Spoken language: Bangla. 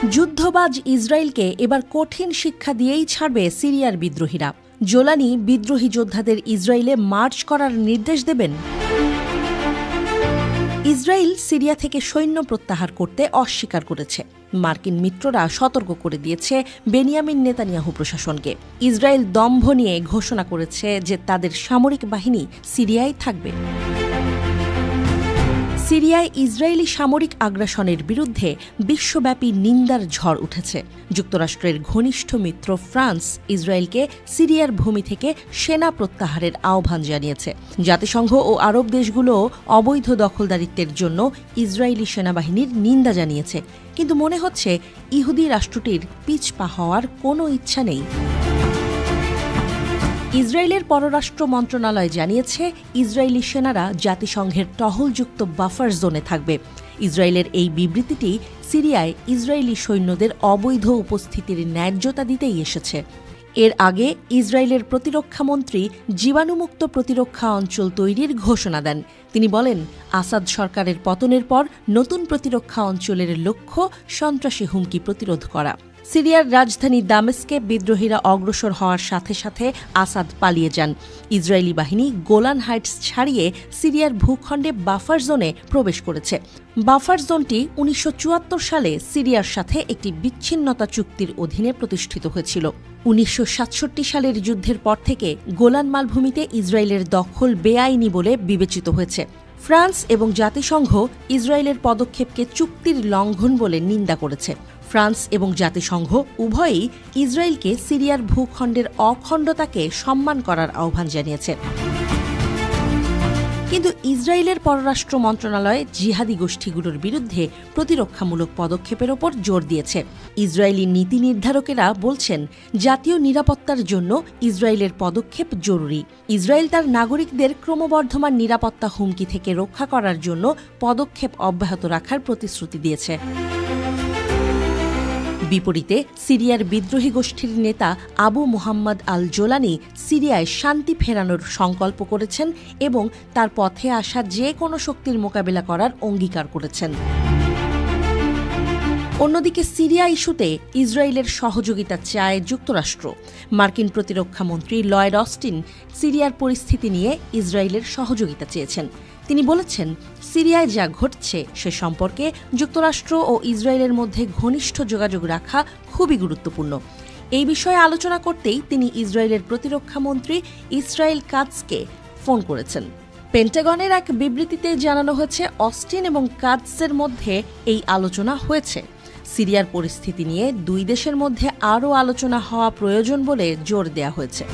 যুদ্ধবাজ ইসরায়েলকে এবার কঠিন শিক্ষা দিয়েই ছাড়বে সিরিয়ার বিদ্রোহীরা। জোলানি বিদ্রোহী যোদ্ধাদের ইসরায়েলে মার্চ করার নির্দেশ দেবেন। ইসরায়েল সিরিয়া থেকে সৈন্য প্রত্যাহার করতে অস্বীকার করেছে। মার্কিন মিত্ররা সতর্ক করে দিয়েছে বেনিয়ামিন নেতানিয়াহু প্রশাসনকে। ইসরায়েল দম্ভ নিয়ে ঘোষণা করেছে যে তাদের সামরিক বাহিনী সিরিয়ায় থাকবে। সিরিয়ায় ইসরায়েলি সামরিক আগ্রাসনের বিরুদ্ধে বিশ্বব্যাপী নিন্দার ঝড় উঠেছে। যুক্তরাষ্ট্রের ঘনিষ্ঠ মিত্র ফ্রান্স ইসরায়েলকে সিরিয়ার ভূমি থেকে সেনা প্রত্যাহারের আহ্বান জানিয়েছে। জাতিসংঘ ও আরব দেশগুলোও অবৈধ দখলদারিত্বের জন্য ইসরায়েলি সেনাবাহিনীর নিন্দা জানিয়েছে। কিন্তু মনে হচ্ছে ইহুদি রাষ্ট্রটির পিছপা হওয়ার কোনো ইচ্ছা নেই। ইসরায়েলের পররাষ্ট্র মন্ত্রণালয় জানিয়েছে, ইসরায়েলি সেনারা জাতিসংঘের টহলযুক্ত বাফার জোনে থাকবে। ইসরায়েলের এই বিবৃতিটি সিরিয়ায় ইসরায়েলি সৈন্যদের অবৈধ উপস্থিতির ন্যায্যতা দিতেই এসেছে। এর আগে ইসরায়েলের প্রতিরক্ষামন্ত্রী জীবাণুমুক্ত প্রতিরক্ষা অঞ্চল তৈরির ঘোষণা দেন। তিনি বলেন, আসাদ সরকারের পতনের পর নতুন প্রতিরক্ষা অঞ্চলের লক্ষ্য সন্ত্রাসী হুমকি প্রতিরোধ করা। সিরিয়ার রাজধানী দামেস্কে বিদ্রোহীরা অগ্রসর হওয়ার সাথে সাথে আসাদ পালিয়ে যান। ইসরায়েলি বাহিনী গোলান হাইটস ছাড়িয়ে সিরিয়ার ভূখণ্ডে বাফার জোনে প্রবেশ করেছে। বাফার জোনটি ১৯৭৪ সালে সিরিয়ার সাথে একটি বিচ্ছিন্নতা চুক্তির অধীনে প্রতিষ্ঠিত হয়েছিল। ১৯৬৭ সালের যুদ্ধের পর থেকে গোলান মালভূমিতে ইসরায়েলের দখল বেআইনি বলে বিবেচিত হয়েছে। ফ্রান্স এবং জাতিসংঘ ইসরায়েলের পদক্ষেপকে চুক্তির লঙ্ঘন বলে নিন্দা করেছে। ফ্রান্স এবং জাতিসংঘ উভয়ই ইসরায়েলকে সিরিয়ার ভূখণ্ডের অখণ্ডতাকে সম্মান করার আহ্বান জানিয়েছে। কিন্তু ইসরায়েলের পররাষ্ট্র মন্ত্রণালয় জিহাদি গোষ্ঠীগুলোর বিরুদ্ধে প্রতিরক্ষামূলক পদক্ষেপের ওপর জোর দিয়েছে। ইসরায়েলি নীতি নির্ধারকেরা বলছেন, জাতীয় নিরাপত্তার জন্য ইসরায়েলের পদক্ষেপ জরুরি। ইসরায়েল তার নাগরিকদের ক্রমবর্ধমান নিরাপত্তা হুমকি থেকে রক্ষা করার জন্য পদক্ষেপ অব্যাহত রাখার প্রতিশ্রুতি দিয়েছে। বিপরীতে সিরিয়ার বিদ্রোহী গোষ্ঠীর নেতা আবু মুহাম্মদ আল জোলানি সিরিয়ায় শান্তি ফেরানোর সংকল্প করেছেন এবং তার পথে আসা যে কোনো শক্তির মোকাবিলা করার অঙ্গীকার করেছেন। অন্যদিকে সিরিয়া ইস্যুতে ইসরায়েলের সহযোগিতা চায় যুক্তরাষ্ট্র। মার্কিন প্রতিরক্ষামন্ত্রী লয়েড অস্টিন সিরিয়ার পরিস্থিতি নিয়ে ইসরায়েলের সহযোগিতা চেয়েছেন। তিনি বলেছেন, সিরিয়ায় যা ঘটছে সে সম্পর্কে যুক্তরাষ্ট্র ও ইসরায়েলের মধ্যে ঘনিষ্ঠ যোগাযোগ রাখা খুবই গুরুত্বপূর্ণ। এই বিষয়ে আলোচনা করতেই তিনি ইসরায়েলের প্রতিরক্ষামন্ত্রী ইসরায়েল কাৎজকে ফোন করেছেন। পেন্টাগনের এক বিবৃতিতে জানানো হয়েছে, অস্টিন এবং কাৎজের মধ্যে এই আলোচনা হয়েছে। সিরিয়ার পরিস্থিতি নিয়ে দুই দেশের মধ্যে আরও আলোচনা হওয়া প্রয়োজন বলে জোর দেওয়া হয়েছে।